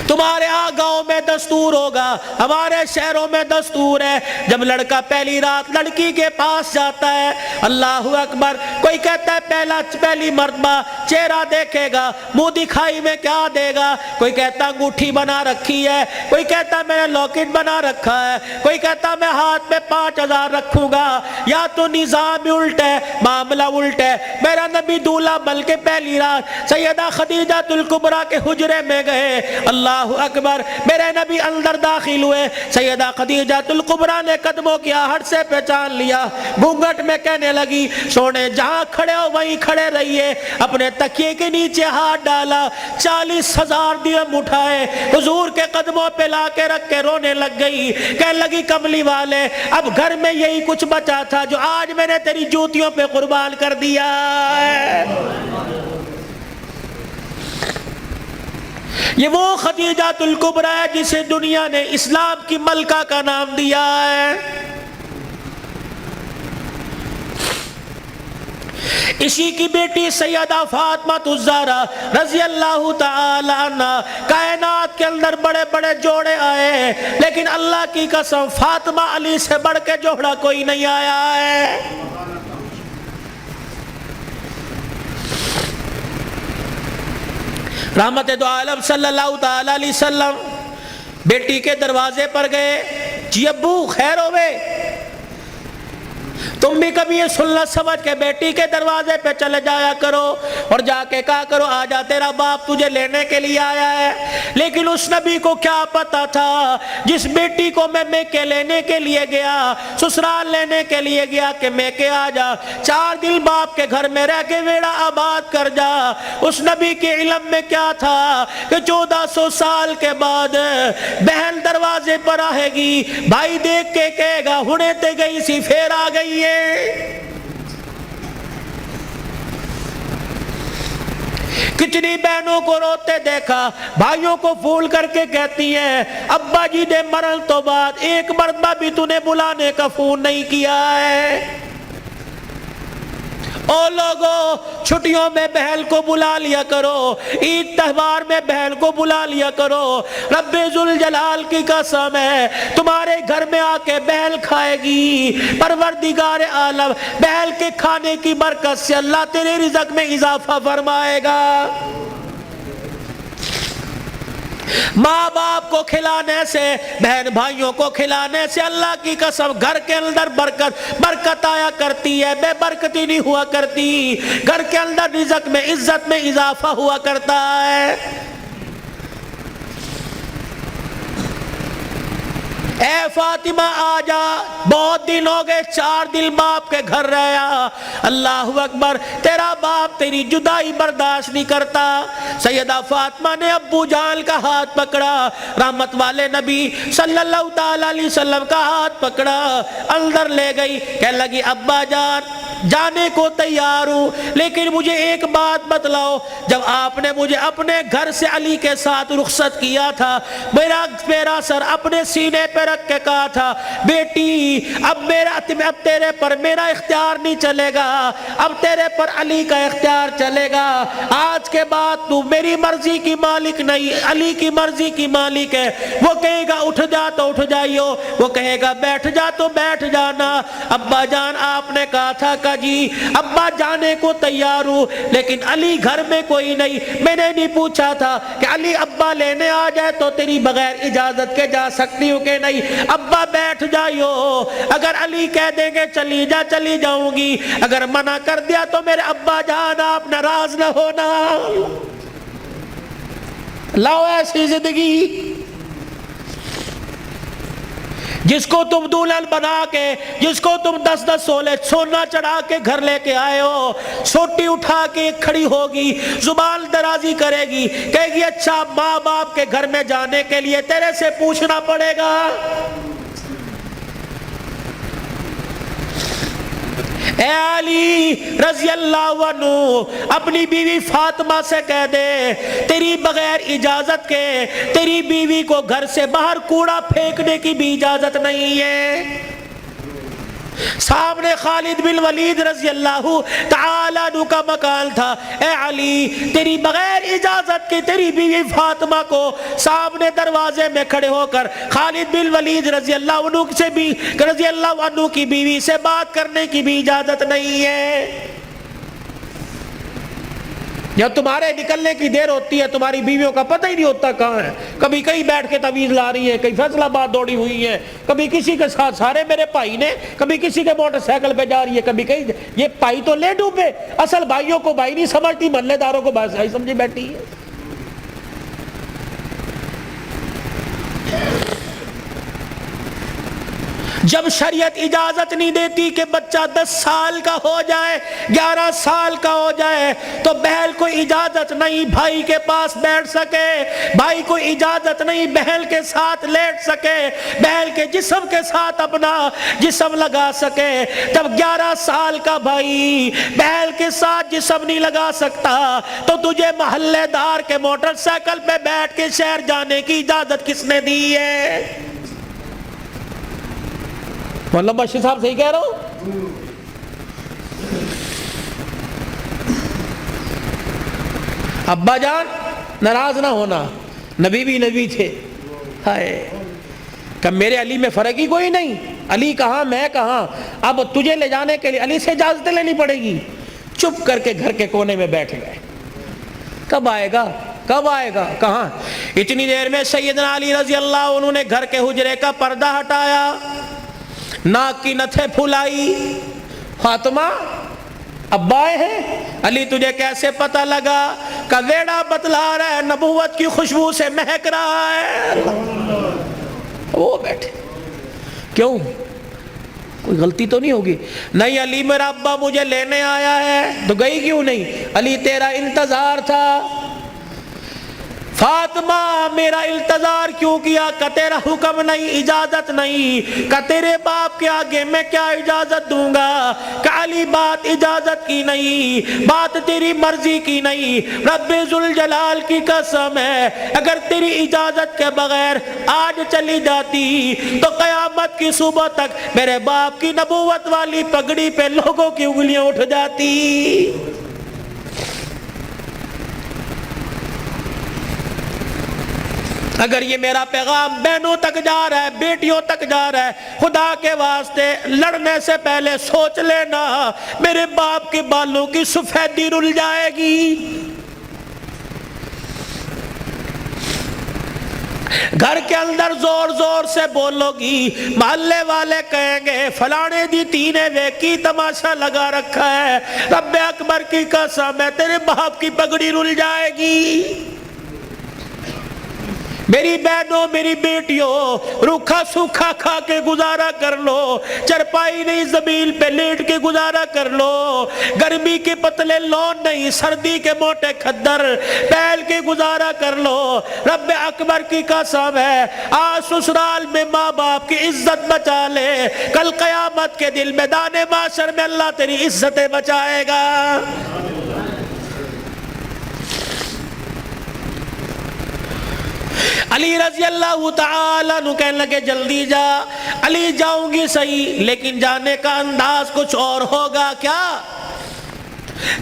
تمہارے ہاں گاؤں میں دستور ہوگا، ہمارے شہروں میں دستور ہے، جب لڑکا پہلی رات لڑکی کے پاس جاتا ہے، اللہ اکبر، کوئی کہتا ہے پہلی مرتبہ چہرہ دیکھے گا، منہ دکھائی میں کیا دے گا، کوئی کہتا انگوٹھی بنا رکھی ہے، کوئی کہتا میں نے لاکٹ بنا رکھا ہے، کوئی کہتا میں ہاتھ میں 5000 رکھوں گا۔ یا تو نظام الٹ ہے، معاملہ الٹ ہے۔ میرا نبی دولہا بلکہ پہلی رات سیدہ خدیجہ الکبریٰ کے حجرے میں گئے، اللہ اکبر، میرے نبی اندر داخل ہوئے، سیدہ خدیجہ الکبریٰ نے قدموں کی آہٹ سے پہچان لیا، گھونگھٹ میں کہنے لگی سونے جہاں کھڑے ہو وہیں کھڑے رہیے، اپنے تکیے کے نیچے ہاتھ ڈالا، 40,000 درہم اٹھائے، حضور کے قدموں پہ لا کے رکھ کے رونے لگ گئی، کہنے لگی کملی والے اب گھر میں یہی کچھ بچا تھا جو آج میں نے تیری جوتیوں پہ قربان کر دیا ہے۔ یہ وہ خدیجہ الکبریٰ ہے جسے دنیا نے اسلام کی ملکہ کا نام دیا ہے۔ اسی کی بیٹی سیدہ فاطمہ الزہرا رضی اللہ تعالی عنہ، کائنات کے اندر بڑے بڑے جوڑے آئے لیکن اللہ کی قسم فاطمہ علی سے بڑھ کے جوڑا کوئی نہیں آیا ہے۔ رحمت دو عالم صلی اللہ تعالی علیہ وسلم بیٹی کے دروازے پر گئے، جی ابو خیر ہوئے، تم بھی کبھی یہ سننا سمجھ کے بیٹی کے دروازے پہ چلے جایا کرو اور جا کے کہا کرو آجا تیرا باپ تجھے لینے کے لیے آیا ہے۔ لیکن اس نبی کو کیا پتا تھا جس بیٹی کو میں کے لینے کے لیے گیا، سسرال لینے کے لیے گیا کہ میں کے آجا 4 دن باپ کے گھر میں رہ کے ویڑا آباد کر جا، اس نبی کے علم میں کیا تھا کہ 1400 سال کے بعد بہن دروازے پر آئے گی، بھائی دیکھ کے کہے گا ہنے تے گئی سی پھر آ گئی ہے۔ کتنی بہنوں کو روتے دیکھا، بھائیوں کو پھول کر کے کہتی ہیں ابا جی دے مرن تو بعد ایک مرتبہ بھی تو نے بلانے کا فون نہیں کیا ہے۔ او لوگوں چھٹیوں میں بہن کو بلا لیا کرو، عید تہوار میں بہن کو بلا لیا کرو، رب ذوالجلال کی قسم ہے تمہارے گھر میں آ کے بہن کھائے گی، پروردگار عالم بہن کے کھانے کی برکت سے اللہ تیرے رزق میں اضافہ فرمائے گا۔ ماں باپ کو کھلانے سے، بہن بھائیوں کو کھلانے سے اللہ کی قسم گھر کے اندر برکت آیا کرتی ہے، بے برکتی نہیں ہوا کرتی، گھر کے اندر رزق میں عزت میں اضافہ ہوا کرتا ہے۔ اے فاطمہ آجا، بہت دن ہو گئے 4 دن باپ کے گھر رہا، اللہ اکبر، تیرا باپ تیری جدائی برداشت نہیں کرتا۔ سیدہ فاطمہ نے ابو جان کا ہاتھ پکڑا، رحمت والے نبی صلی اللہ تعالی علیہ وسلم کا ہاتھ پکڑا، اندر لے گئی، کہنے لگی ابا جان جانے کو تیار ہوں لیکن مجھے ایک بات بتلاؤ، جب آپ نے مجھے اپنے گھر سے علی کے ساتھ رخصت کیا تھا، میرا سر اپنے سینے پہ رکھ کے کہا تھا بیٹی اب تیرے پر میرا اختیار نہیں چلے گا، اب تیرے پر علی کا اختیار چلے گا، آج کے بعد تو میری مرضی کی مالک نہیں علی کی مرضی کی مالک ہے، وہ کہے گا اٹھ جا تو اٹھ جائیو، وہ کہے گا بیٹھ جا تو بیٹھ جانا۔ ابا جان آپ نے کہا تھا کہ جی ابا جانے کو تیار ہوں لیکن علی گھر میں کوئی نہیں، میں نے نہیں پوچھا تھا کہ علی ابا لینے آ جائے تو تیری بغیر اجازت کے جا سکتی ہوں کہ نہیں، ابا بیٹھ جائیو، اگر علی کہہ دیں گے چلی جا چلی جاؤں گی، اگر منع کر دیا تو میرے ابا جان آپ ناراض نہ ہونا۔ لاؤ ایسی زندگی جس کو تم دلہن بنا کے، جس کو تم 10 سولے سونا چڑھا کے گھر لے کے آئے ہو، سوٹی اٹھا کے کھڑی ہوگی، زبان درازی کرے گی، کہے گی اچھا ماں باپ کے گھر میں جانے کے لیے تیرے سے پوچھنا پڑے گا۔ اے علی رضی اللہ عنہ اپنی بیوی فاطمہ سے کہہ دے تیری بغیر اجازت کے تیری بیوی کو گھر سے باہر کوڑا پھینکنے کی بھی اجازت نہیں ہے۔ سامنے خالد بن ولید رضی اللہ تعالیٰ عنہ کا مکان تھا. اے علی تیری بغیر اجازت کی تیری بیوی فاطمہ کو سامنے دروازے میں کھڑے ہو کر خالد بن ولید رضی اللہ عنہ کی بیوی سے بات کرنے کی بھی اجازت نہیں ہے. جب تمہارے نکلنے کی دیر ہوتی ہے تمہاری بیویوں کا پتہ ہی نہیں ہوتا کہاں ہے. کبھی کہیں بیٹھ کے تعویذ لا رہی ہیں, کہیں فیصل آباد دوڑی ہوئی ہیں, کبھی کسی کے ساتھ سارے میرے بھائی نے, کبھی کسی کے موٹر سائیکل پہ جا رہی ہے, کبھی کہیں. یہ بھائی تو لے ڈوبے, اصل بھائیوں کو بھائی نہیں سمجھتی, محلے داروں کو بھائی سمجھی بیٹھی ہے. جب شریعت اجازت نہیں دیتی کہ بچہ 10 سال کا ہو جائے, 11 سال کا ہو جائے, تو بہن کو اجازت نہیں بھائی کے پاس بیٹھ سکے, بھائی کو اجازت نہیں بہن کے ساتھ لیٹ سکے, بہن کے جسم کے ساتھ اپنا جسم لگا سکے. جب 11 سال کا بھائی بہن کے ساتھ جسم نہیں لگا سکتا تو تجھے محلے دار کے موٹر سائیکل پہ بیٹھ کے شہر جانے کی اجازت کس نے دی ہے؟ مولانا بشیر صاحب صحیح کہہ رہا ہوں؟ ابا جان ناراض نہ ہونا, نبی بھی نبی تھے. ہائے کہ میرے علی میں فرق ہی کوئی نہیں, علی کہاں میں کہاں, اب تجھے لے جانے کے لیے علی سے اجازت لینی پڑے گی. چپ کر کے گھر کے کونے میں بیٹھ گئے. کب آئے گا کب آئے گا کہاں. اتنی دیر میں سیدنا علی رضی اللہ عنہ نے گھر کے حجرے کا پردہ ہٹایا, ناک کی نتھے پھلائی. فاطمہ ابا آئے ہیں. علی تجھے کیسے پتہ لگا؟ کہ ویڑا بتلا رہا ہے, نبوت کی خوشبو سے مہک رہا ہے. وہ بیٹھے. کیوں, کوئی غلطی تو نہیں ہوگی؟ نہیں علی میرا ابا مجھے لینے آیا ہے. تو گئی کیوں نہیں؟ علی تیرا انتظار تھا. فاطمہ میرا انتظار کیوں کیا؟ کہ تیرا حکم نہیں, اجازت نہیں. کہ تیرے باپ کے آگے میں کیا اجازت دوں گا؟ کہ علی بات اجازت کی نہیں, بات تیری مرضی کی نہیں. رب ذوالجلال کی قسم ہے اگر تیری اجازت کے بغیر آج چلی جاتی تو قیامت کی صبح تک میرے باپ کی نبوت والی پگڑی پہ لوگوں کی انگلیاں اٹھ جاتی. اگر یہ میرا پیغام بہنوں تک جا رہا ہے, بیٹیوں تک جا رہا ہے, خدا کے واسطے لڑنے سے پہلے سوچ لینا میرے باپ کے بالوں کی سفیدی رل جائے گی. گھر کے اندر زور زور سے بولو گی, محلے والے کہیں گے فلانے دی تینے ویکی تماشا لگا رکھا ہے. رب اکبر کی قسم ہے تیرے باپ کی پگڑی رل جائے گی. میری بہنوں میری بیٹیوں روکھا سوکھا کھا کے گزارا کر لو, چرپائی نہیں زمین پہ لیٹ کے گزارا کر لو, گرمی کے پتلے لون نہیں سردی کے موٹے کھدر پہل کے گزارا کر لو. رب اکبر کی قسم ہے آج سسرال میں ماں باپ کی عزت بچا لے, کل قیامت کے دل میدان معاشر میں اللہ تیری عزتیں بچائے گا. علی رضی اللہ تعالیٰ عنہ کہنے لگے جلدی جا. علی جاؤں گی صحیح لیکن جانے کا انداز کچھ اور ہوگا. کیا؟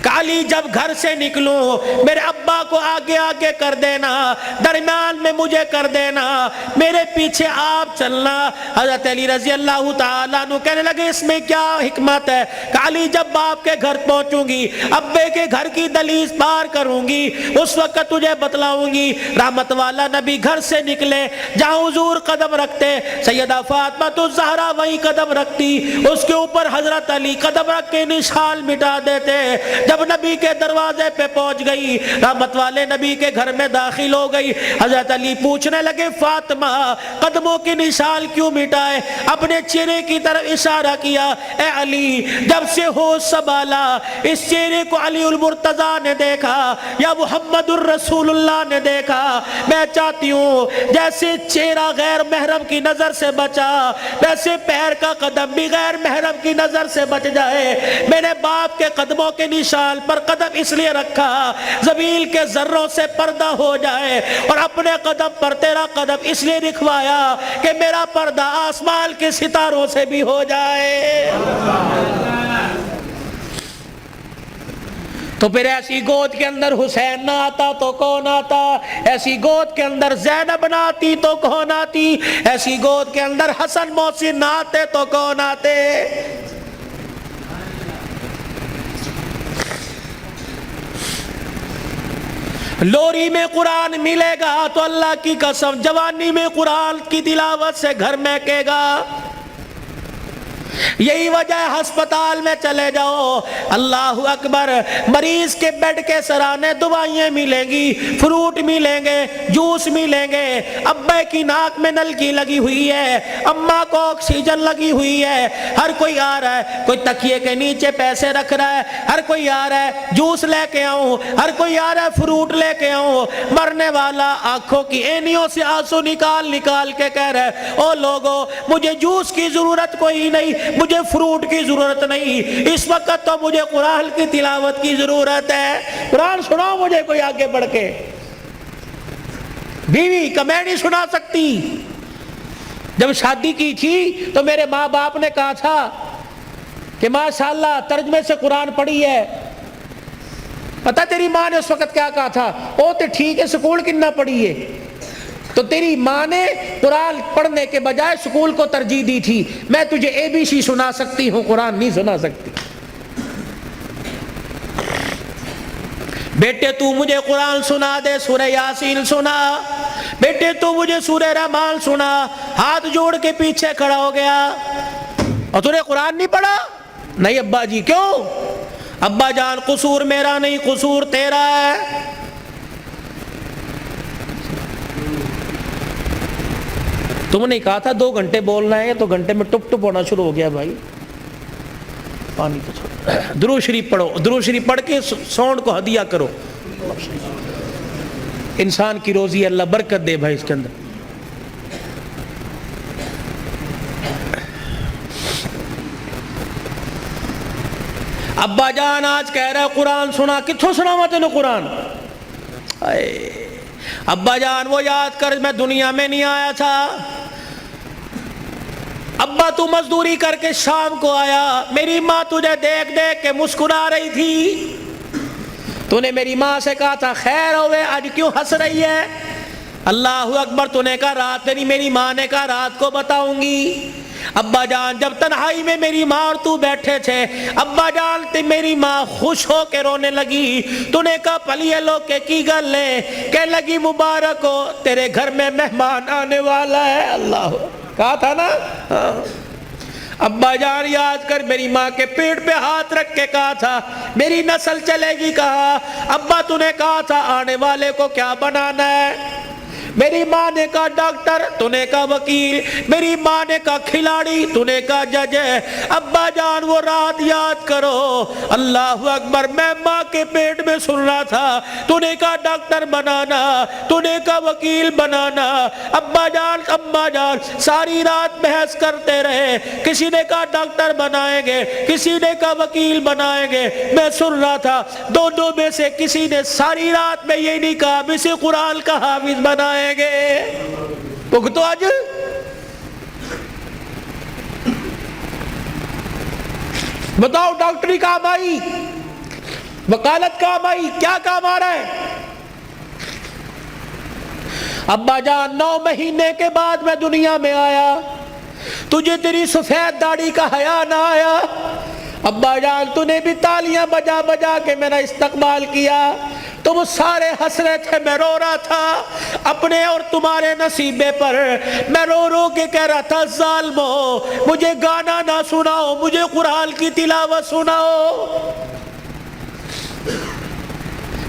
علی جب گھر سے نکلوں میرے ابا کو آگے آگے کر دینا, درمیان میں مجھے کر دینا, میرے پیچھے آپ چلنا. حضرت علی رضی اللہ تعالیٰ عنہ کہنے لگے اس میں کیا حکمت ہے؟ کہ علی جب باپ کے گھر پہنچوں گی, ابے کے گھر کی دہلیز پار کروں گی, اس وقت تجھے بتلاؤں گی. رحمت والا نبی گھر سے نکلے, جہاں حضور قدم رکھتے سیدہ فاطمہ الزہرا وہیں قدم رکھتی, اس کے اوپر حضرت علی قدم رکھ کے نشان مٹا دیتے. جب نبی کے دروازے پہ پہنچ گئی, رحمت والے نبی کے گھر میں داخل ہو گئی, حضرت علی پوچھنے لگے فاطمہ قدموں کے نشان کیوں مٹائے؟ اپنے چہرے کی طرف اشارہ کیا. اے علی جب سے ہوش سنبھالا اس چہرے کو علی المرتضیٰ نے دیکھا یا محمد الرسول اللہ نے دیکھا, میں چاہتی ہوں جیسے چہرہ غیر محرم کی نظر سے بچا ویسے پیر کا قدم بھی غیر محرم کی نظر سے بچ جائے. میرے باپ کے قدموں کے اپنی شال پر قدم اس لیے رکھا زمین کے ذروں سے پردہ ہو جائے، اور اپنے قدم پر تیرا قدم اس لیے رکھوایا کہ میرا پردہ آسمان کے ستاروں سے بھی ہو جائے۔ تو پھر ایسی گود کے اندر حسین نہ آتا تو کون آتا؟ ایسی گود کے اندر زینب نہ آتی تو کون آتی؟ ایسی گود کے اندر حسن محسن نہ آتے تو کون آتے؟ لوری میں قرآن ملے گا تو اللہ کی قسم جوانی میں قرآن کی تلاوت سے گھر مہکے گا۔ یہی وجہ ہے ہسپتال میں چلے جاؤ، اللہ اکبر، مریض کے بیڈ کے سرانے دوائیں ملیں گی، فروٹ ملیں گے، جوس ملیں گے، ابے کی ناک میں نلکی لگی ہوئی ہے، اماں کو آکسیجن لگی ہوئی ہے، ہر کوئی آ رہا ہے، کوئی تکیے کے نیچے پیسے رکھ رہا ہے، ہر کوئی آ رہا ہے جوس لے کے آؤں، ہر کوئی آ رہا ہے فروٹ لے کے آؤں۔ مرنے والا آنکھوں کی اینیوں سے آنسو نکال نکال کے کہہ رہا ہے او لوگو مجھے جوس کی ضرورت کوئی نہیں، مجھے فروٹ کی ضرورت نہیں، اس وقت تو مجھے قرآن کی تلاوت کی ضرورت ہے۔ قرآن سناؤ مجھے کوئی آگے بڑھ کے۔ بیوی کا میں نہیں سنا سکتی۔ جب شادی کی تھی تو میرے ماں باپ نے کہا تھا کہ ماشاءاللہ ترجمے سے قرآن پڑھی ہے۔ پتہ تیری ماں نے اس وقت کیا کہا تھا؟ او تے ٹھیک ہے سکول کنا پڑھی ہے۔ تو تیری ماں نے قرآن پڑھنے کے بجائے سکول کو ترجیح دی تھی۔ میں تجھے ABC سنا سکتی ہوں، قرآن نہیں سنا سکتی۔ بیٹے تو مجھے قرآن سنا دے، سورہ یاسین سنا، بیٹے تو مجھے سورہ رحمان سنا۔ ہاتھ جوڑ کے پیچھے کھڑا ہو گیا۔ اور تو نے قرآن نہیں پڑھا؟ نہیں ابا جی۔ کیوں؟ ابا جان قصور میرا نہیں، قصور تیرا ہے۔ تم نے کہا تھا 2 گھنٹے بولنا ہے، تو گھنٹے میں ٹپ ٹپ ہونا شروع ہو گیا بھائی۔ پانی تو چھوڑو، درود شریف پڑھو، درود شریف پڑھ کے ساؤنڈ کو ہدیہ کرو۔ انسان کی روزی اللہ برکت دے بھائی اس کے اندر۔ ابا جان آج کہہ رہا ہے قرآن سنا، کتھوں سنا میں تینوں قرآن؟ ابا جان وہ یاد کر میں دنیا میں نہیں آیا تھا۔ ابا تو مزدوری کر کے شام کو آیا، میری ماں تجھے دیکھ دیکھ کے مسکرا رہی تھی۔ تو نے میری ماں سے کہا تھا خیر ہوئے آج کیوں ہنس رہی ہے؟ اللہ اکبر۔ تو نے کہا رات نہیں، میری ماں نے کہا رات کو بتاؤں گی۔ ابا جان جب تنہائی میں میری ماں اور تو بیٹھے تھے، ابا جان میری ماں خوش ہو کے رونے لگی۔ تو نے کہا پلیے لو کے کی گل ہے؟ کہ لگی مبارک ہو تیرے گھر میں مہمان آنے والا ہے۔ اللہ کہا تھا نا۔ ابا جان یاد کر میری ماں کے پیٹ پہ ہاتھ رکھ کے کہا تھا میری نسل چلے گی۔ کہا ابا تو نے کہا تھا آنے والے کو کیا بنانا ہے؟ میری ماں نے کہا ڈاکٹر، تو نے کہا وکیل، میری ماں نے کہا کھلاڑی، تو نے کہا جج ہے۔ ابا جان وہ رات یاد کرو، اللہ اکبر، میں ماں کے پیٹ میں سن رہا تھا تو نے کہا ڈاکٹر بنانا، تو نے کہا وکیل بنانا۔ ابا جان اماں جان ساری رات بحث کرتے رہے، کسی نے کہا ڈاکٹر بنائیں گے، کسی نے کہا وکیل بنائیں گے۔ میں سن رہا تھا دونوں میں سے کسی نے ساری رات میں یہ نہیں کہا اسے قرآن کا حافظ بنائیں گے۔ تو آج بتاؤ ڈاکٹری کام آئی، وکالت کام آئی، کیا کام آ رہا ہے؟ ابا جان 9 مہینے کے بعد میں دنیا میں آیا، تجھے تیری سفید داڑھی کا حیا نہ آیا۔ ابا جان تو نے بھی تالیاں بجا بجا کے میرا استقبال کیا، تم سارے ہنس رہے تھے، میں رو رہا تھا اپنے اور تمہارے نصیبے پر۔ میں رو رو کے کہہ رہا تھا ظالمو مجھے گانا نہ سناؤ، مجھے قرآن کی تلاوت سناؤ۔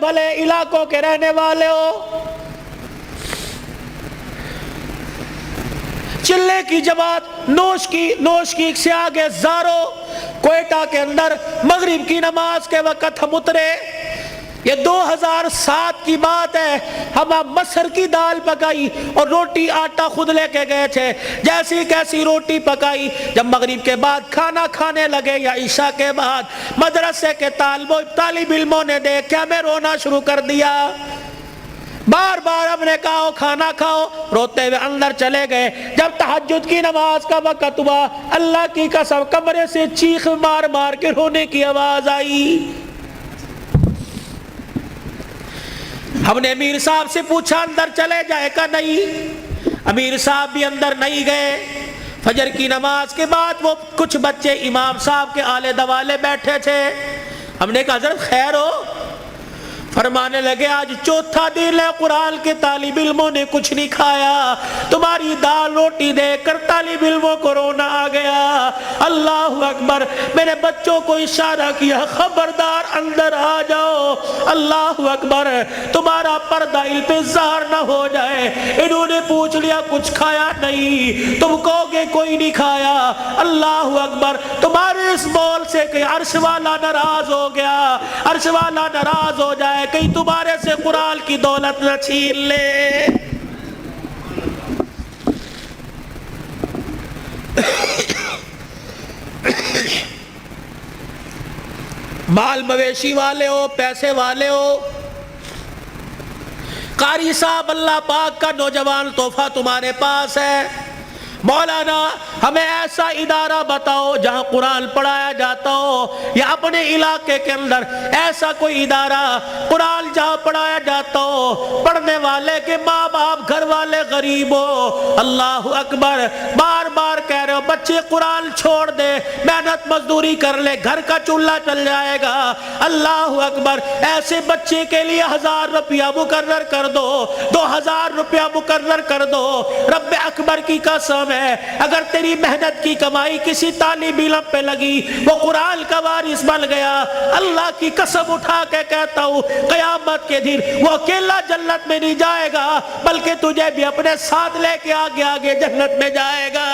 بھلے علاقوں کے رہنے والے ہو۔ چلے کی جماعت نوش کی سے آگے زارو، کوئٹہ کے اندر مغرب کی نماز کے وقت ہم اترے، یہ 2007 کی بات ہے، ہم مسر کی دال پکائی اور روٹی آٹا خود لے کے گئے تھے، جیسی کیسی روٹی پکائی، جب مغرب کے بعد کھانا کھانے لگے یا عشاء کے بعد مدرسے کے طالب علموں نے دیکھ کے ہمیں رونا شروع کر دیا، بار بار ہم نے کہا کھانا کھاؤ، روتے ہوئے اندر چلے گئے۔ جب تہجد کی نماز کا وقت ہوا، اللہ کی قسم کمرے سے چیخ مار مار کے رونے کی آواز آئی۔ ہم نے امیر صاحب سے پوچھا اندر چلے جائے کا نہیں، امیر صاحب بھی اندر نہیں گئے۔ فجر کی نماز کے بعد وہ کچھ بچے امام صاحب کے آلے دوالے بیٹھے تھے، ہم نے کہا حضرت خیر ہو؟ فرمانے لگے آج چوتھا دن ہے قرآن کے طالب علموں نے کچھ نہیں کھایا، تمہاری دال روٹی دیکھ کر طالب علموں کو رونا آ گیا۔ اللہ اکبر، میرے بچوں کو اشارہ کیا خبردار اندر آ جاؤ، اللہ اکبر، تمہارا پردہ علم پہ ظاہر نہ ہو جائے۔ انہوں نے پوچھ لیا کچھ کھایا نہیں، تم کہو گے کوئی نہیں کھایا، اللہ اکبر، تمہارے اس بول سے کہ عرش والا ناراض ہو گیا، عرش والا ناراض ہو جائے، کہیں تمہارے سے قرآن کی دولت نہ چھین لے۔ مال مویشی والے ہو، پیسے والے ہو، قاری صاحب اللہ پاک کا نوجوان تحفہ تمہارے پاس ہے، مولانا ہمیں ایسا ادارہ بتاؤ جہاں قرآن پڑھایا جاتا ہو، یا اپنے علاقے کے اندر ایسا کوئی ادارہ قرآن جہاں پڑھایا جاتا ہو، پڑھنے والے کے ماں باپ گھر والے غریب ہو۔ اللہ اکبر، بار بار کہہ رہے ہو بچے قرآن چھوڑ دے، محنت مزدوری کر لے، گھر کا چولہا چل جائے گا، اللہ اکبر، ایسے بچے کے لیے 1000 روپیہ مقرر کر دو، 2000 روپیہ مقرر کر دو۔ رب اکبر کی قسم ہے، اگر تیری محنت کی کمائی کسی طالب علم پہ لگی، وہ قرآن کا وارث بن گیا، اللہ کی قسم اٹھا کے کہتا ہوں قیامت کے دن وہ اکیلا جنت میں نہیں جائے گا، بلکہ تجھے بھی اپنے ساتھ لے کے آگے آگے جنت میں جائے گا۔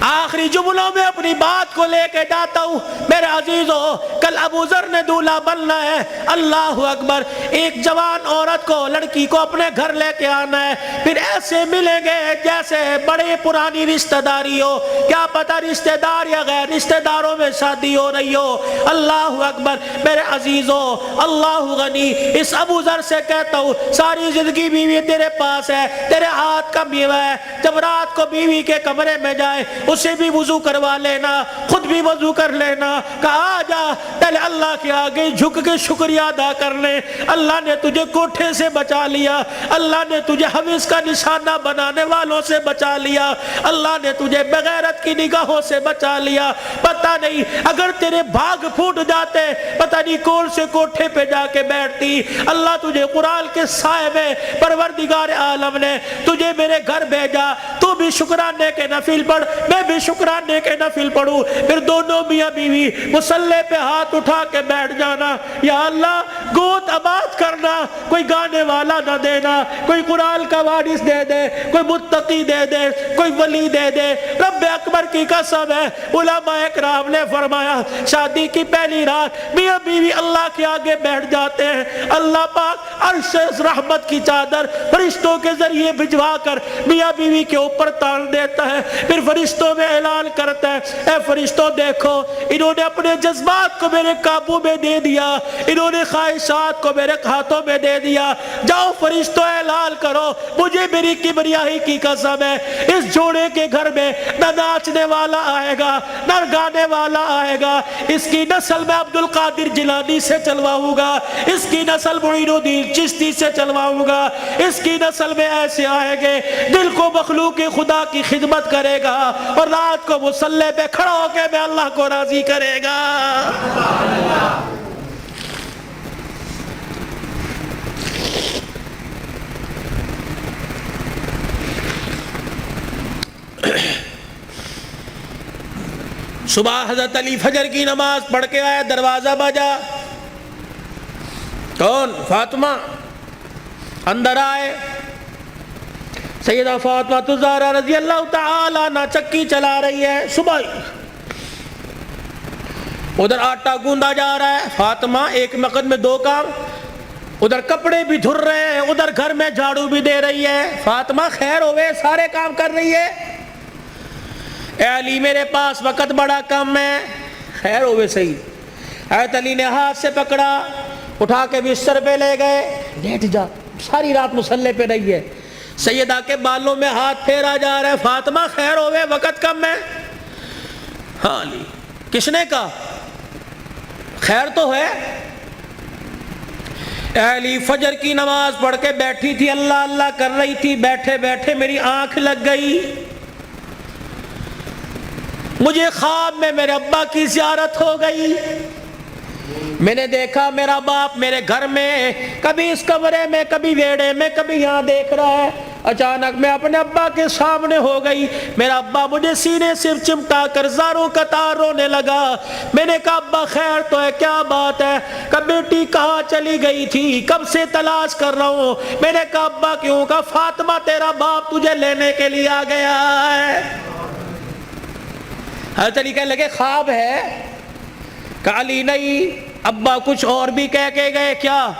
آخری جملوں میں اپنی بات کو لے کے جاتا ہوں، میرے عزیزو، کل ابو ذر نے دولہا بننا ہے، اللہ اکبر، ایک جوان عورت کو، لڑکی کو اپنے گھر لے کے آنا ہے، پھر ایسے ملیں گے جیسے بڑے پرانی رشتہ داری ہو، کیا پتہ رشتہ دار یا غیر رشتہ داروں میں شادی ہو رہی ہو، اللہ اکبر، میرے عزیزو، اللہ غنی، اس ابو ذر سے کہتا ہوں ساری زندگی بیوی تیرے پاس ہے، تیرے ہاتھ کا میوہ ہے، جب رات کو بیوی کے کمرے میں جائے اسے بھی وضو کروا لینا، خود بھی وضو کر لینا، کہا آ جا پہلے اللہ کے آگے جھک کے شکریہ ادا کر لے، اللہ نے تجھے کوٹھے سے بچا لیا، اللہ نے تجھے حویز کا نشانہ بنانے والوں سے بچا لیا، اللہ نے تجھے بغیرت کی نگاہوں سے بچا لیا، پتہ نہیں اگر تیرے بھاگ پھوٹ جاتے پتہ نہیں کون سے کوٹھے پہ جا کے بیٹھتی، اللہ تجھے قرآن کے سائے میں پروردگار عالم نے تجھے میرے گھر بھیجا، تو بھی شکرانے کے نفل پڑھ، میں بھی شکرانے کے نفل پڑھوں، پھر دونوں میاں بیوی مصلی پہ ہاتھ اٹھا کے بیٹھ جانا، یا اللہ گود آباد کرنا، کوئی گانے والا نہ دینا، کوئی قرآن کا وارث دے دے، کوئی متقی دے دے، کوئی ولی دے دے۔ رب اکبر کی قسم ہے، علماء اکرام نے فرمایا شادی کی پہلی رات میاں بیوی اللہ کے آگے بیٹھ جاتے ہیں، اللہ پاک عرش رحمت کی چادر فرشتوں کے ذریعے بھجوا کر میاں بیوی کے اوپر تان دیتا ہے، پھر فرشتوں میں اعلان کرتا ہے اے فرشتوں دیکھو انہوں نے اپنے جذبات کو میرے قابو میں دے دیا، انہوں نے خواہشات کو میرے ہاتھوں میں دے دیا، جاؤ فرشتوں اعلان کرو مجھے میری کبریائی کی قسم ہے اس جوڑے کے گھر میں نہ ناچنے والا آئے گا نہ گانے والا آئے گا، اس کی نسل میں عبد القادر جیلانی سے چلواؤں گا، اس کی نسل معین الدین چشتی سے چلواؤں گا، اس کی نسل میں ایسے آئے گے دل کو مخلوق خدا کی خدمت کرے گا اور رات کو مصلی پہ کھڑا ہو کے میں اللہ کو راضی کرے گا۔ صبح حضرت علی فجر کی نماز پڑھ کے آیا، دروازہ بجا، کون؟ فاطمہ۔ اندر آئے، سیدہ فاطمہ الزہرا رضی اللہ تعالی عنہ چکی چلا رہی ہے، صبح ادھر آٹا گوندا جا رہا ہے، فاطمہ ایک وقت میں دو کام، ادھر کپڑے بھی دھر رہے ہیں، ادھر گھر میں جھاڑو بھی دے رہی ہے۔ فاطمہ خیر ہوئے، سارے کام کر رہی ہے۔ اے علی میرے پاس وقت بڑا کم ہے۔ خیر ہوئے صحیح۔ حضرت علی نے ہاتھ سے پکڑا، اٹھا کے بستر پہ لے گئے، لیٹ جا، ساری رات مصلے پہ رہی ہے۔ سیدہ کے بالوں میں ہاتھ پھیرا جا رہا ہے، فاطمہ خیر ہوئے، وقت کم ہے۔ ہاں علی، کس نے کہا؟ خیر تو ہے۔ اے علی فجر کی نماز پڑھ کے بیٹھی تھی، اللہ اللہ کر رہی تھی، بیٹھے بیٹھے میری آنکھ لگ گئی، مجھے خواب میں میرے ابا کی زیارت ہو گئی، میں نے دیکھا میرا باپ میرے گھر میں، کبھی اس کمرے میں، کبھی ویڑے میں، کبھی یہاں دیکھ رہا ہے۔ اچانک میں اپنے ابا کے سامنے ہو گئی، میرا ابا مجھے سینے سے چمٹا کر زاروں قطار رونے لگا۔ میں نے کہا ابا خیر تو ہے، کیا بات ہے؟ کہ بیٹی کہاں چلی گئی تھی، کب سے تلاش کر رہا ہوں۔ میں نے کہا ابا کیوں؟ کہا فاطمہ تیرا باپ تجھے لینے کے لیے آ گیا ہے۔ حضرت علی کہنے لگے خواب ہے؟ کہ علی نہیں، ابا کچھ اور بھی کہہ کے گئے کیا؟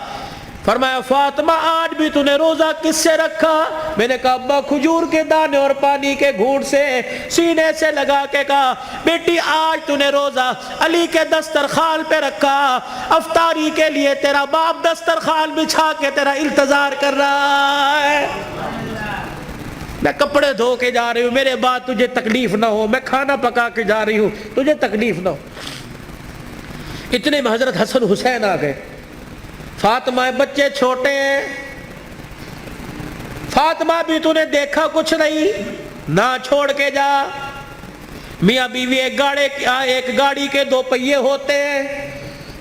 فرمایا فاطمہ آج بھی تو نے روزہ کس سے رکھا؟ میں نے کہا ابا کھجور کے دانے اور پانی کے گھونٹ سے، سینے سے لگا کے کہا بیٹی آج تو نے روزہ علی کے دسترخوان پہ رکھا، افطاری کے لیے تیرا باپ دسترخوان بچھا کے تیرا انتظار کر رہا ہے۔ میں کپڑے دھو کے جا رہی ہوں، میرے بعد تجھے تکلیف نہ ہو، میں کھانا پکا کے جا رہی ہوں، تجھے تکلیف نہ ہو۔ اتنے میں حضرت حسن حسین آ گئے۔ فاطمہ بچے چھوٹے ہیں، فاطمہ بھی تو نے دیکھا کچھ نہیں، نہ چھوڑ کے جا۔ میاں بیوی ایک گاڑی کے دو پہیے ہوتے ہیں،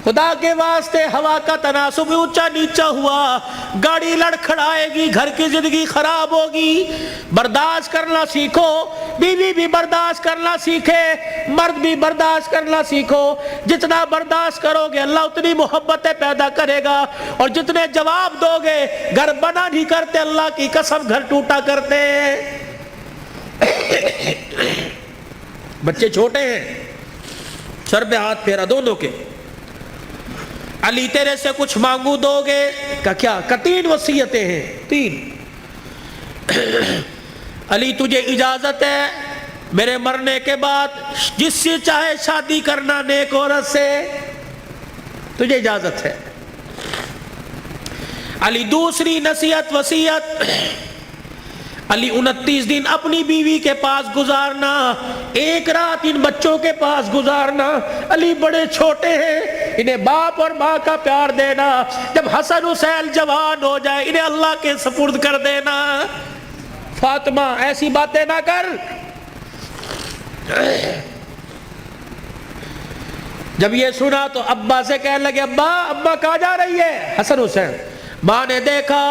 خدا کے واسطے ہوا کا تناسب اونچا نیچا ہوا، گاڑی لڑکھڑائے گی، گھر کی زندگی خراب ہوگی۔ برداشت کرنا سیکھو، بیوی بھی برداشت کرنا سیکھے، مرد بھی برداشت کرنا سیکھو۔ جتنا برداشت کرو گے اللہ اتنی محبتیں پیدا کرے گا، اور جتنے جواب دو گے، گھر بنا نہیں کرتے، اللہ کی قسم گھر ٹوٹا کرتے ہیں۔ بچے چھوٹے ہیں، سر پہ ہاتھ پھیرا دونوں کے۔ علی تیرے سے کچھ مانگو دو گے؟ کہ کیا؟ کہ 3 وصیتیں ہیں، 3۔ علی تجھے اجازت ہے میرے مرنے کے بعد جس سے چاہے شادی کرنا نیک عورت سے، تجھے اجازت ہے۔ علی دوسری نصیحت وصیت، علی 29 دن اپنی بیوی کے پاس گزارنا، 1 رات ان بچوں کے پاس گزارنا۔ علی بڑے چھوٹے ہیں، انہیں باپ اور ماں کا پیار دینا، جب حسن حسین جوان ہو جائے انہیں اللہ کے سپرد کر دینا۔ فاطمہ ایسی باتیں نہ کر۔ جب یہ سنا تو ابا سے کہنے لگے ابا کہاں جا رہی ہے؟ حسن حسین۔ ماں نے دیکھا،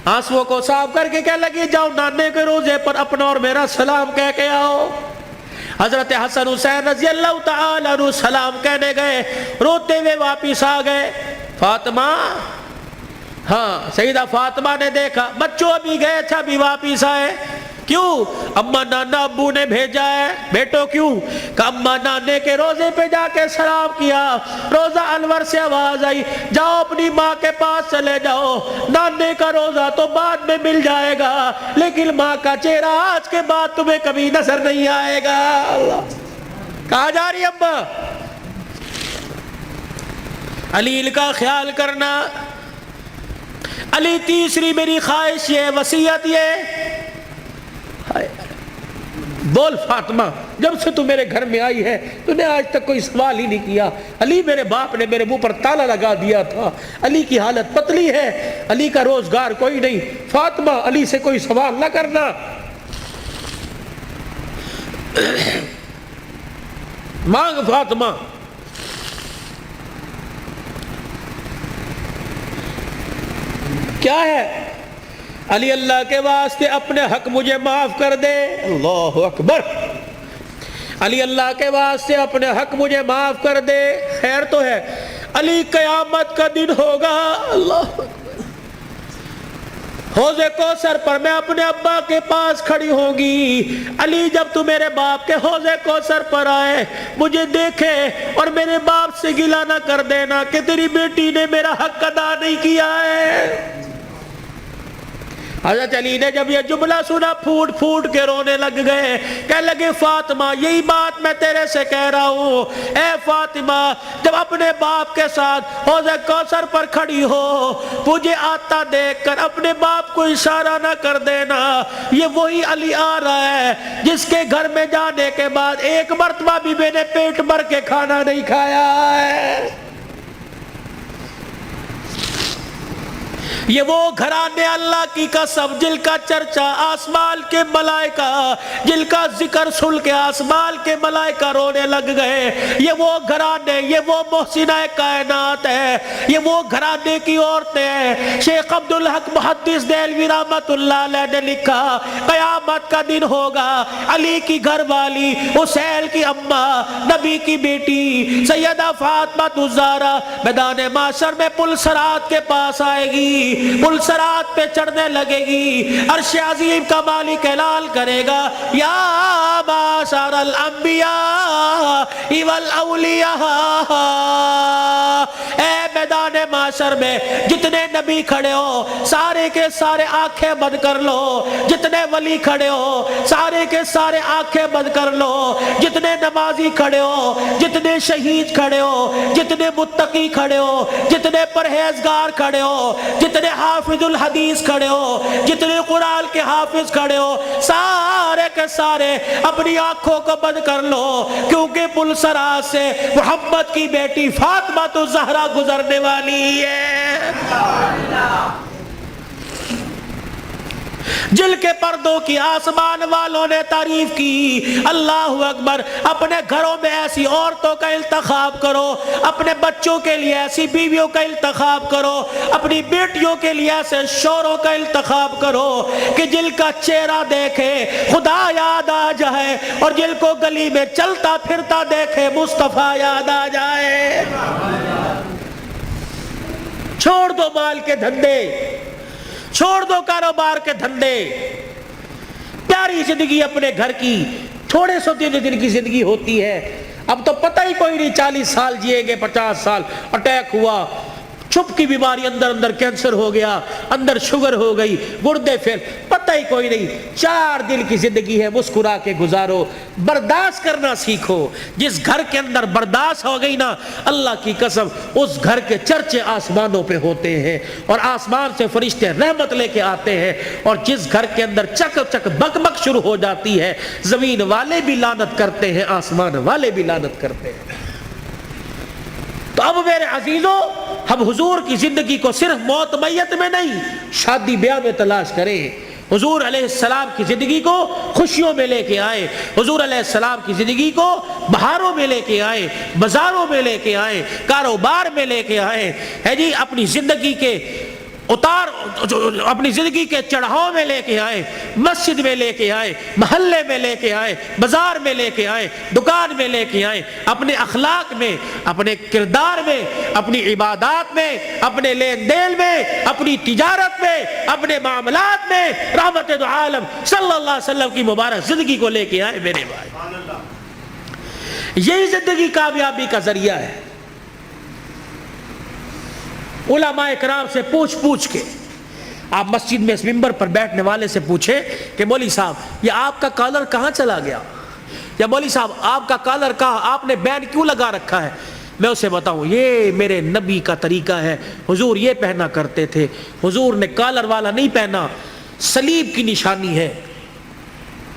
آنسوؤں کو صاف کر کے کہنے لگی جاؤ نانے کے روزے پر اپنا اور میرا سلام کہہ کے آؤ۔ حضرت حسن حسین رضی اللہ تعالی عنہ سلام کہنے گئے، روتے ہوئے واپس آ گئے۔ فاطمہ، ہاں سیدہ فاطمہ نے دیکھا بچوں ابھی گئے تھے ابھی واپس آئے، کیوں؟ اما نانا ابو نے بھیجا ہے۔ بیٹو کیوں؟ کہ اما نانے کے روزے پہ جا کے سلام کیا، روزہ انور سے آواز آئی جاؤ اپنی ماں کے پاس چلے جاؤ، نانے کا روزہ تو بعد میں مل جائے گا لیکن ماں کا چہرہ آج کے بعد تمہیں کبھی نظر نہیں آئے گا۔ اللہ، کہاں جا رہی ابا؟ علی کا خیال کرنا۔ علی تیسری میری خواہش یہ، وصیت یہ، بول فاطمہ جب سے تو میرے گھر میں آئی ہے تو نے آج تک کوئی سوال ہی نہیں کیا۔ علی میرے باپ نے میرے منہ پر تالا لگا دیا تھا، علی کی حالت پتلی ہے، علی کا روزگار کوئی نہیں، فاطمہ علی سے کوئی سوال نہ کرنا۔ مانگ فاطمہ۔ کیا ہے؟ علی اللہ کے واسطے اپنے حق مجھے معاف کر دے. اللہ اکبر. علی اللہ کے واسطے اپنے حق مجھے معاف کر دے. خیر تو ہے. علی قیامت کا دن ہوگا. اللہ اکبر. حوض کوثر پر میں اپنے ابا کے پاس کھڑی ہوں گی. علی جب تو میرے باپ کے حوض کوثر پر آئے مجھے دیکھے اور میرے باپ سے گلہ نہ کر دینا کہ تیری بیٹی نے میرا حق ادا نہیں کیا ہے. حضرت علی نے جب یہ جملہ سنا پھوٹ پھوٹ کے رونے لگ گئے. کہنے لگے فاطمہ یہی بات میں تیرے سے کہہ رہا ہوں. اے فاطمہ جب اپنے باپ کے ساتھ حوض کوثر پر کھڑی ہو مجھے آتا دیکھ کر اپنے باپ کو اشارہ نہ کر دینا. یہ وہی علی آ رہا ہے جس کے گھر میں جانے کے بعد ایک مرتبہ بھی میں نے پیٹ بھر کے کھانا نہیں کھایا ہے. یہ وہ گھرانے اللہ کی قسم جن کا چرچا آسمان کے ملائکہ جن کا ذکر سن کے آسمان کے ملائکہ رونے لگ گئے. یہ وہ گھرانے یہ وہ محسنہ کائنات ہے. یہ وہ گھرانے کی عورتیں ہیں. شیخ عبدالحق محدث دہلوی رحمت اللہ علیہ نے لکھا قیامت کا دن ہوگا. علی کی گھر والی حسین کی اماں نبی کی بیٹی سیدہ فاطمہ الزہرا میدان معاشر میں پل صراط کے پاس آئے گی. پل صراط پہ چڑھنے لگے گی. عرش عظیم کا مالک اعلان کرے گا یا معاشر الانبیاء والاولیاء. اے میدان معاشر میں جتنے نبی کھڑے ہو سارے کے سارے آنکھیں بند کر لو. جتنے ولی کھڑے ہو سارے کے سارے آنکھیں بند کر لو. جتنے نمازی کھڑے ہو جتنے شہید کھڑے ہو جتنے متقی کھڑے ہو جتنے پرہیزگار کھڑے ہو جتنے حافظ الحدیث کھڑے ہو جتنے قرآن کے حافظ کھڑے ہو سارے کے سارے اپنی آنکھوں کو بند کر لو کیونکہ پل صراط سے محمد کی بیٹی فاطمہ الزہرا گزرنے والی ہے. جل کے پردوں کی آسمان والوں نے تعریف کی. اللہ اکبر. اپنے گھروں میں ایسی عورتوں کا انتخاب کرو. اپنے بچوں کے لیے ایسی بیویوں کا انتخاب کرو. اپنی بیٹیوں کے لیے ایسے شوہروں کا انتخاب کرو کہ جل کا چہرہ دیکھے خدا یاد آ جائے اور جل کو گلی میں چلتا پھرتا دیکھے مصطفیٰ یاد آ جائے. چھوڑ دو مال کے دھندے. چھوڑ دو کاروبار کے دھندے. پیاری زندگی اپنے گھر کی. تھوڑے سو دن کی زندگی ہوتی ہے. اب تو پتہ ہی کوئی نہیں 40 سال جیے گے 50 سال اٹیک ہوا چھپ کی بیماری اندر کینسر ہو گیا اندر شوگر ہو گئی گردے پھر پتہ ہی کوئی نہیں. 4 دن کی زندگی ہے مسکرا کے گزارو. برداشت کرنا سیکھو. جس گھر کے اندر برداشت ہو گئی نا اللہ کی قسم اس گھر کے چرچے آسمانوں پہ ہوتے ہیں اور آسمان سے فرشتے رحمت لے کے آتے ہیں. اور جس گھر کے اندر چک چک بک بک شروع ہو جاتی ہے زمین والے بھی لعنت کرتے ہیں آسمان والے بھی لعنت کرتے ہیں. تو اب میرے عزیزوں ہم حضور کی زندگی کو صرف موت میت میں نہیں شادی بیاہ میں تلاش کریں. حضور علیہ السلام کی زندگی کو خوشیوں میں لے کے آئے. حضور علیہ السلام کی زندگی کو بہاروں میں لے کے آئے بازاروں میں لے کے آئے کاروبار میں لے کے آئے ہے جی. اپنی زندگی کے اتار اپنی زندگی کے چڑھاؤ میں لے کے آئے مسجد میں لے کے آئے محلے میں لے کے آئے بازار میں لے کے آئے دکان میں لے کے آئے. اپنے اخلاق میں اپنے کردار میں اپنی عبادات میں اپنے لین دین میں اپنی تجارت میں اپنے معاملات میں رحمت دو عالم صلی اللہ علیہ وسلم کی مبارک زندگی کو لے کے آئے. میرے بھائی یہی زندگی کامیابی کا ذریعہ ہے. علماء کرام سے پوچھ کے آپ مسجد میں اس منبر پر بیٹھنے والے سے پوچھیں کہ مولوی صاحب یہ آپ کا کالر کہاں چلا گیا یا مولوی صاحب آپ کا کالر کہاں آپ نے بینڈ کیوں لگا رکھا ہے. میں اسے بتاؤں یہ میرے نبی کا طریقہ ہے. حضور یہ پہنا کرتے تھے. حضور نے کالر والا نہیں پہنا. صلیب کی نشانی ہے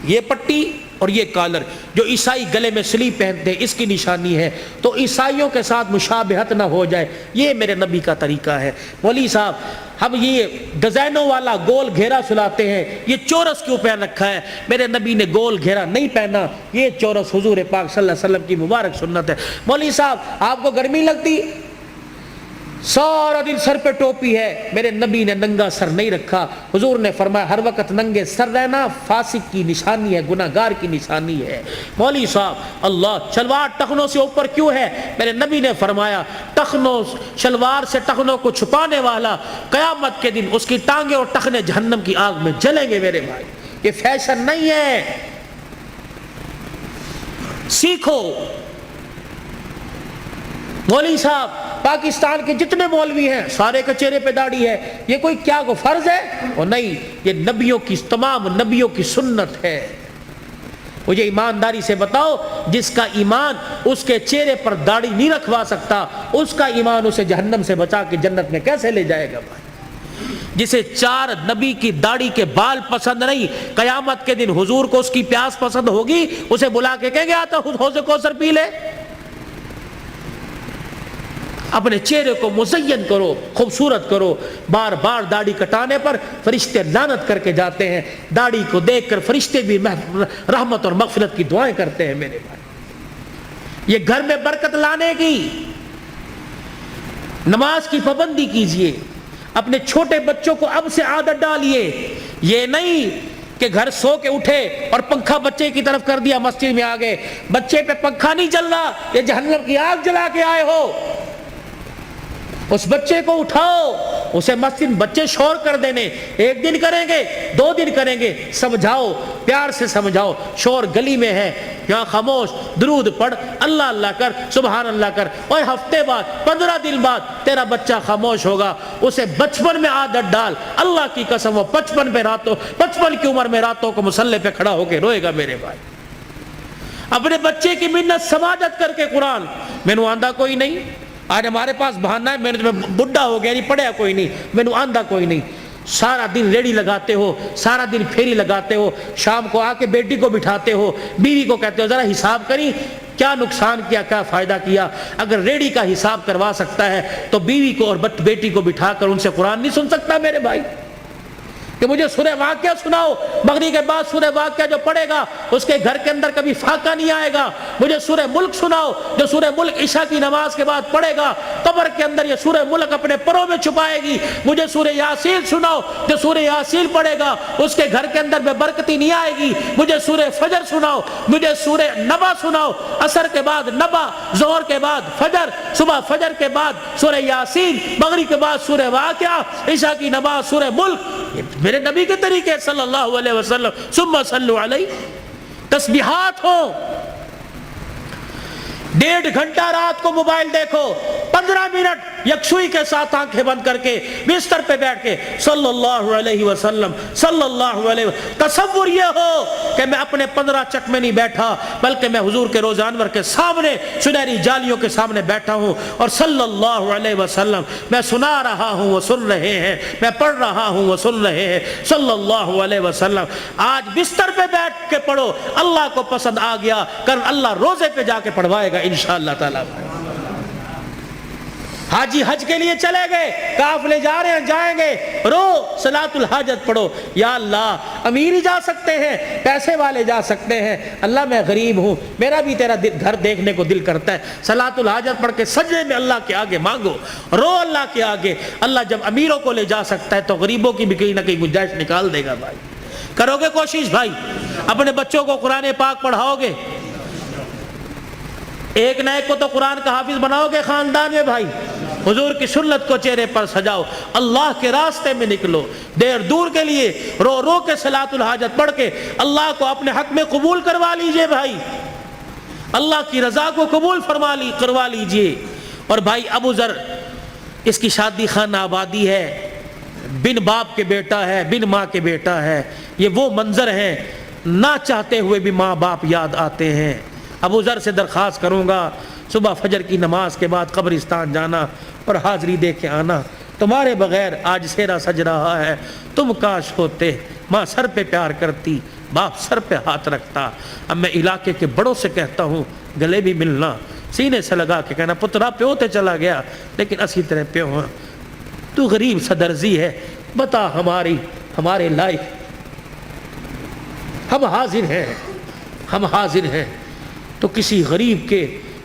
یہ پٹی اور یہ کالر. جو عیسائی گلے میں صلیب پہنتے ہیں اس کی نشانی ہے. تو عیسائیوں کے ساتھ مشابہت نہ ہو جائے. یہ میرے نبی کا طریقہ ہے. مولوی صاحب ہم یہ ڈیزائنوں والا گول گھیرا سلاتے ہیں یہ چورس کیوں پہن رکھا ہے. میرے نبی نے گول گھیرا نہیں پہنا. یہ چورس حضور پاک صلی اللہ علیہ وسلم کی مبارک سنت ہے. مولوی صاحب آپ کو گرمی لگتی سارا دن سر پہ ٹوپی ہے، میرے نبی نے ننگا سر نہیں رکھا۔ حضور نے فرمایا ہر وقت ننگے سر رہنا فاسق کی نشانی ہے، گناہگار کی نشانی ہے۔ مولوی صاحب اللہ شلوار ٹخنوں سے اوپر کیوں ہے؟ میرے نبی نے فرمایا ٹخنوں شلوار سے ٹخنوں کو چھپانے والا قیامت کے دن اس کی ٹانگیں اور ٹخنے جہنم کی آگ میں جلیں گے۔ میرے بھائی یہ فیشن نہیں ہے، سیکھو۔ مولوی صاحب پاکستان کے جتنے مولوی ہیں سارے کے چہرے پہ داڑھی ہے، یہ کوئی کیا کو فرض ہے؟ اور نہیں، یہ نبیوں کی تمام نبیوں کی سنت ہے۔ مجھے ایمانداری سے بتاؤ، جس کا ایمان اس کے چہرے پر داڑھی نہیں رکھوا سکتا، اس کا ایمان اسے جہنم سے بچا کے جنت میں کیسے لے جائے گا بھائی؟ جسے 4 نبی کی داڑھی کے بال پسند نہیں، قیامت کے دن حضور کو اس کی پیاس پسند ہوگی، اسے بلا کے کہیں گے آتا حوض کوثر پی لے۔ اپنے چہرے کو مزین کرو، خوبصورت کرو۔ بار بار داڑھی کٹانے پر فرشتے لعنت کر کے جاتے ہیں، داڑھی کو دیکھ کر فرشتے بھی رحمت اور مغفرت کی دعائیں کرتے ہیں۔ میرے بھائی یہ گھر میں برکت لانے کی، نماز کی پابندی کیجئے، اپنے چھوٹے بچوں کو اب سے عادت ڈالیے۔ یہ نہیں کہ گھر سو کے اٹھے اور پنکھا بچے کی طرف کر دیا، مسجد میں آ گئے، بچے پہ پنکھا نہیں چل رہا، یہ جہنم کی آگ جلا کے آئے ہو۔ اس بچے کو اٹھاؤ، اسے مسجد بچے شور کر دینے، 1 دن کریں گے 2 دن کریں گے، سمجھاؤ، پیار سے سمجھاؤ۔ شور گلی میں ہے، یہاں خاموش، درود پڑھ، اللہ اللہ کر، سبحان اللہ کر، اور ہفتے بعد 15 دن بعد تیرا بچہ خاموش ہوگا۔ اسے بچپن میں عادت ڈال، اللہ کی قسم وہ 55 کی عمر میں راتوں کو مصلی پہ کھڑا ہو کے روئے گا۔ میرے بھائی اپنے بچے کی منت سماجت کر کے قرآن میں نے آندھا کوئی نہیں، آج ہمارے پاس بہانہ ہے، میں بڈھا ہو گیا نہیں پڑھیا کوئی نہیں، میں نے آندھا کوئی نہیں۔ سارا دن ریڑی لگاتے ہو، سارا دن پھیری لگاتے ہو، شام کو آ کے بیٹی کو بٹھاتے ہو، بیوی کو کہتے ہو ذرا حساب کری کیا نقصان کیا، کیا فائدہ کیا۔ اگر ریڑی کا حساب کروا سکتا ہے تو بیوی کو اور بیٹی کو بٹھا کر ان سے قرآن نہیں سن سکتا؟ میرے بھائی کہ مجھے سورہ واقعہ سناؤ، مغرب کے بعد سورہ واقعہ جو پڑھے گا اس کے گھر کے اندر کبھی فاقہ نہیں آئے گا۔ مجھے سورہ ملک سناؤ، جو سورہ ملک عشاء کی نماز کے بعد پڑھے گا قبر کے اندر یہ سورہ ملک اپنے پروں میں چھپائے گی۔ مجھے سورہ یاسین سناؤ، جو سورہ یاسین پڑھے گا اس کے گھر کے اندر بے برکتی نہیں آئے گی۔ مجھے سورہ فجر سناؤ، مجھے سورہ نبا سناؤ، عصر کے بعد نبا، ظہر کے بعد فجر، صبح فجر کے بعد سورہ یاسین، مغرب کے بعد سورہ واقعہ، عشاء کی نماز سورہ ملک۔ میرے نبی کے طریقے صلی اللہ علیہ وسلم۔ ثم صلوا علیہ، تسبیحات ہو، 1.5 گھنٹہ رات کو موبائل دیکھو، 15 منٹ یکسوئی کے ساتھ آنکھیں بند کر کے بستر پہ بیٹھ کے صلی اللہ علیہ وسلم صلی اللہ علیہ وسلم۔ تصور یہ ہو کہ میں اپنے 15 چک میں نہیں بیٹھا، بلکہ میں حضور کے روز انور کے سامنے سنہری جالیوں کے سامنے بیٹھا ہوں، اور صلی اللہ علیہ وسلم میں سنا رہا ہوں وہ سن رہے ہیں، میں پڑھ رہا ہوں وہ سن رہے ہیں، صلی اللہ علیہ وسلم۔ آج بستر پہ بیٹھ کے پڑھو، اللہ کو پسند آ گیا، کل اللہ روزے پہ جا کے پڑھوائے گا انشاءاللہ تعالی۔ حاجی حج کے لیے چلے گئے، قافلے جا رہے ہیں، جائیں گے، رو صلاۃ الحاجت پڑھو، یا اللہ امیر ہی جا سکتے ہیں، پیسے والے جا سکتے ہیں، اللہ میں غریب ہوں، میرا بھی تیرا گھر دیکھنے کو دل کرتا ہے، صلاۃ الحاجت پڑھ کے سجدے میں اللہ کے آگے مانگو، رو اللہ کے آگے۔ اللہ جب امیروں کو لے جا سکتا ہے تو غریبوں کی بھی کہیں نہ کہیں گنجائش نکال دے گا۔ بھائی کرو گے کوشش؟ بھائی اپنے بچوں کو قرآن پاک پڑھاؤ گے؟ ایک نہ ایک کو تو قرآن کا حافظ بناؤ گے خاندان میں۔ بھائی حضور کی سنت کو چہرے پر سجاؤ، اللہ کے راستے میں نکلو، دیر دور کے لیے رو رو کے صلاۃ الحاجت پڑھ کے اللہ کو اپنے حق میں قبول کروا لیجئے۔ بھائی اللہ کی رضا کو قبول کروا لیجئے۔ اور بھائی ابو ذر، اس کی شادی خانہ آبادی ہے، بن باپ کے بیٹا ہے، بن ماں کے بیٹا ہے، یہ وہ منظر ہیں نہ چاہتے ہوئے بھی ماں باپ یاد آتے ہیں۔ ابو ذر سے درخواست کروں گا صبح فجر کی نماز کے بعد قبرستان جانا اور حاضری دے کے آنا، تمہارے بغیر آج سیرا سج رہا ہے، تم کاش ہوتے، ماں سر پہ پیار کرتی، باپ سر پہ ہاتھ رکھتا۔ اب میں علاقے کے بڑوں سے کہتا ہوں گلے بھی ملنا، سینے سے لگا کے کہنا پترا پیو تے چلا گیا لیکن اسی طرح پیو ہاں، تو غریب صدرزی ہے، بتا ہمارے لائق، ہم حاضر ہیں تو کسی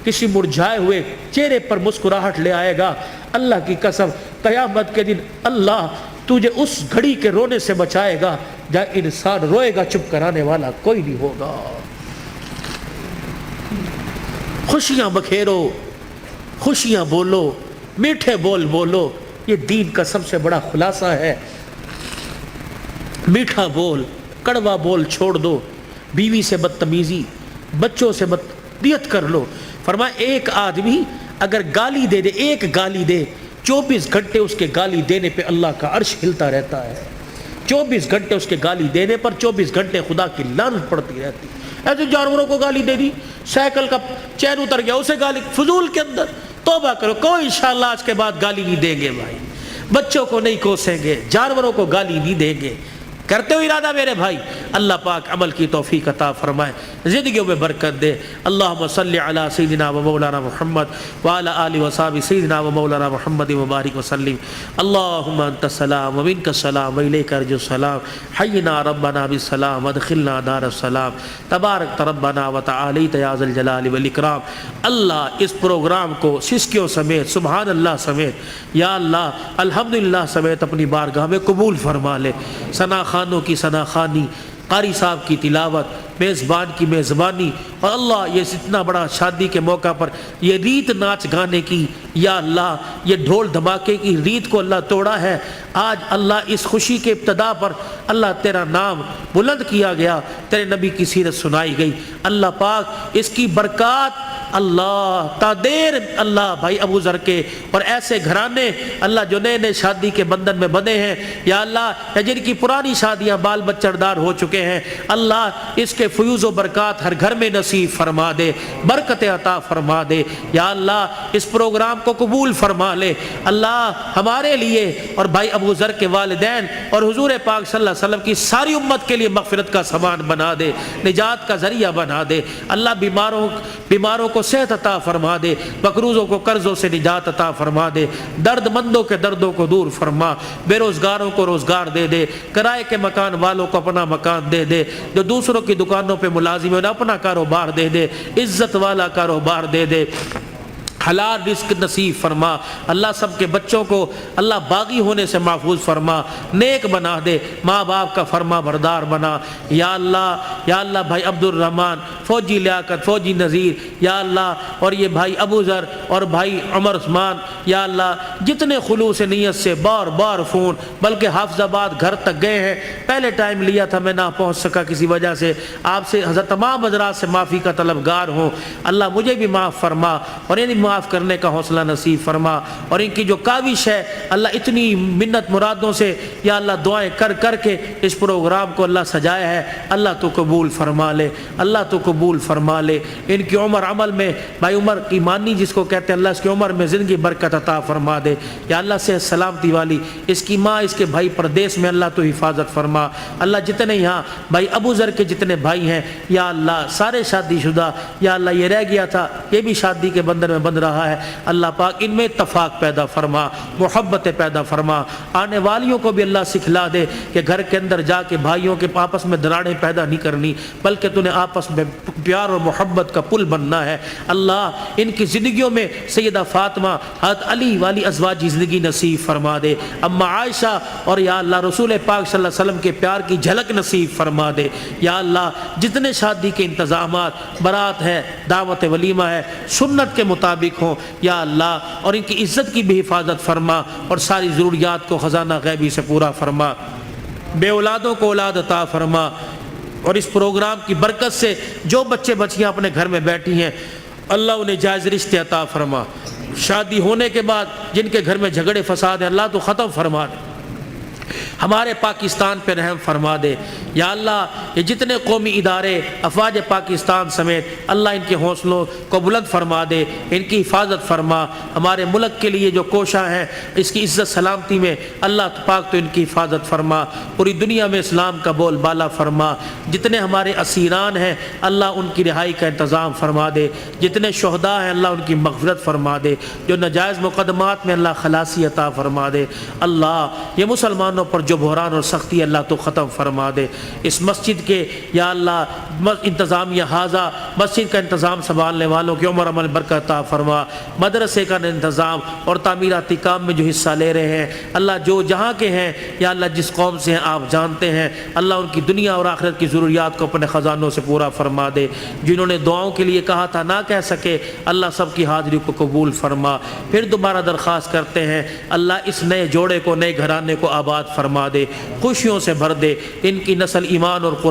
کسی مرجھائے ہوئے چہرے پر مسکراہٹ لے آئے گا۔ اللہ کی قسم قیامت کے دن اللہ تجھے اس گھڑی کے رونے سے بچائے گا جہاں انسان روئے گا، چپ کرانے والا کوئی نہیں ہوگا۔ خوشیاں بکھیرو، خوشیاں بولو، میٹھے بول بولو، یہ دین کا سب سے بڑا خلاصہ ہے۔ میٹھا بول، کڑوا بول چھوڑ دو، بیوی سے بدتمیزی، بچوں سے بدتمیزی کر لو۔ فرمایا ایک آدمی اگر گالی دے دے، ایک گالی دے، 24 گھنٹے اس کے گالی دینے پہ اللہ کا عرش ہلتا رہتا ہے۔ 24 گھنٹے اس کے گالی دینے پر 24 گھنٹے خدا کی لعنت پڑتی رہتی۔ ایسے جانوروں کو گالی دے دی، سائیکل کا چین اتر گیا اسے گالی، فضول کے اندر توبہ کرو، کوئی انشاءاللہ آج کے بعد گالی نہیں دیں گے بھائی، بچوں کو نہیں کوسیں گے، جانوروں کو گالی نہیں دیں گے۔ کرتے ہو ارادہ میرے بھائی، اللہ پاک عمل کی توفیق عطا فرمائے، زندگیوں میں برکت دے۔ اللہم صلی علی سیدنا و مولانا محمد وعلی آلہ وصحبہ سیدنا و مولانا محمد مبارک وسلم۔ اللہم انت السلام و منک السلام و الیک ارجو السلام، حینا ربنا بالسلام وادخلنا دار السلام، تبارک ربنا و تعالیت یا ذا الجلال والاکرام۔ اللہ اس پروگرام کو سسکیوں سمیت، سبحان اللہ سمیت، یا اللہ الحمدللہ سمیت اپنی بارگاہ میں قبول فرما لے۔ ثنا خانوں کی ثنا خوانی، قاری صاحب کی تلاوت، میزبان کی میزبانی، اور اللہ یہ اتنا بڑا شادی کے موقع پر یہ ریت ناچ گانے کی، یا اللہ یہ ڈھول دھماکے کی ریت کو اللہ توڑا ہے۔ آج اللہ اس خوشی کے ابتدا پر اللہ تیرا نام بلند کیا گیا، تیرے نبی کی سیرت سنائی گئی۔ اللہ پاک اس کی برکات اللہ تا دیر اللہ بھائی ابو ذر کے اور ایسے گھرانے اللہ جو نئے نئے شادی کے بندھن میں بندھے ہیں، یا اللہ جن کی پرانی شادیاں بال بچہ دار ہو چکے ہیں، اللہ اس کے فیوز و برکات ہر گھر میں نصیب فرما دے، برکت عطا فرما دے۔ یا اللہ اس پروگرام کو قبول فرما لے۔ اللہ ہمارے لیے اور بھائی ابو ذر کے والدین اور حضور پاک صلی اللہ علیہ وسلم کی ساری امت کے لیے مغفرت کا سامان بنا دے، نجات کا ذریعہ بنا دے۔ اللہ بیماروں کو صحت عطا فرما دے، مقروضوں کو قرضوں سے نجات عطا فرما دے، درد مندوں کے دردوں کو دور فرما، بے روزگاروں کو روزگار دے دے، کرائے کے مکان والوں کو اپنا مکان دے دے، جو دوسروں کی دکانوں پہ ملازم ہیں اپنا کاروبار دے دے، عزت والا کاروبار دے دے، حلال رزق نصیب فرما۔ اللہ سب کے بچوں کو اللہ باغی ہونے سے محفوظ فرما، نیک بنا دے، ماں باپ کا فرما بردار بنا۔ یا اللہ بھائی عبد الرحمن، فوجی لیاقت، فوجی نذیر، یا اللہ اور یہ بھائی ابو ذر اور بھائی عمر عثمان، یا اللہ جتنے خلوص نیت سے بار بار فون، بلکہ حافظ آباد گھر تک گئے ہیں، پہلے ٹائم لیا تھا میں نہ پہنچ سکا کسی وجہ سے، آپ سے حضرت تمام حضرات سے معافی کا طلبگار ہوں۔ اللہ مجھے بھی معاف فرما اور انہیں معاف کرنے کا حوصلہ نصیب فرما، اور ان کی جو کاوش ہے اللہ اتنی منت مرادوں سے یا اللہ دعائیں کر کر کے اس پروگرام کو اللہ سجایا ہے، اللہ تو قبول فرما لے، اللہ تو قبول فرما لے۔ ان کی عمر عمل میں بھائی عمر کی مانی جس کو کہتے ہیں، اللہ اس کی عمر میں زندگی برکت عطا فرما دے، یا اللہ سے سلامتی والی اس کی ماں، اس کے بھائی پردیس میں اللہ تو حفاظت فرما۔ اللہ جتنے یہاں بھائی ابو ذر کے جتنے بھائی ہیں یا اللہ سارے شادی شدہ، یا اللہ یہ رہ گیا تھا یہ بھی شادی کے بندھن میں بندھ رہا ہے، اللہ پاک ان میں اتفاق پیدا فرما، محبت پیدا فرما۔ آنے والیوں کو بھی اللہ سکھلا دے کہ گھر کے اندر جا کے بھائیوں کے آپس میں دراڑیں پیدا نہیں کرنی، بلکہ تو نے آپس میں پیار اور محبت کا پل بننا ہے۔ اللہ ان کی زندگیوں میں سیدہ فاطمہ، حضرت علی والی ازواجی زندگی نصیب فرما دے، اما عائشہ اور یا اللہ رسول پاک صلی اللہ علیہ وسلم کے پیار کی جھلک نصیب فرما دے۔ یا اللہ جتنے شادی کے انتظامات، برات ہے، دعوت ولیمہ ہے، سنت کے مطابق ہوں یا اللہ، اور ان کی عزت کی بھی حفاظت فرما، اور ساری ضروریات کو خزانہ غیبی سے پورا فرما، بے اولادوں کو اولاد عطا فرما، اور اس پروگرام کی برکت سے جو بچے بچیاں اپنے گھر میں بیٹھی ہیں اللہ انہیں جائز رشتے عطا فرما، شادی ہونے کے بعد جن کے گھر میں جھگڑے فساد ہیں اللہ تو ختم فرما دے، ہمارے پاکستان پہ رحم فرما دے۔ یا اللہ یہ جتنے قومی ادارے، افواج پاکستان سمیت اللہ ان کے حوصلوں کو بلند فرما دے، ان کی حفاظت فرما، ہمارے ملک کے لیے جو کوشاں ہیں اس کی عزت سلامتی میں اللہ پاک تو ان کی حفاظت فرما، پوری دنیا میں اسلام کا بول بالا فرما، جتنے ہمارے اسیران ہیں اللہ ان کی رہائی کا انتظام فرما دے، جتنے شہداء ہیں اللہ ان کی مغفرت فرما دے، جو ناجائز مقدمات میں اللہ خلاصی عطا فرما دے۔ اللہ یہ مسلمانوں پر جو بحران اور سختی اللہ تو ختم فرما دے۔ اس مسجد کے یا اللہ انتظامیہ حاضہ مسجد کا انتظام سنبھالنے والوں کی عمر عمل برکت عطا فرما، مدرسے کا انتظام اور تعمیراتی کام میں جو حصہ لے رہے ہیں اللہ جو جہاں کے ہیں یا اللہ جس قوم سے ہیں آپ جانتے ہیں، اللہ ان کی دنیا اور آخرت کی ضروریات کو اپنے خزانوں سے پورا فرما دے۔ جنہوں نے دعاؤں کے لیے کہا تھا نہ کہہ سکے اللہ سب کی حاضری کو قبول فرما۔ پھر دوبارہ درخواست کرتے ہیں اللہ اس نئے جوڑے کو، نئے گھرانے کو آباد فرما دے، خوشیوں سے بھر دے، ان کی نسل ایمان اور قرآن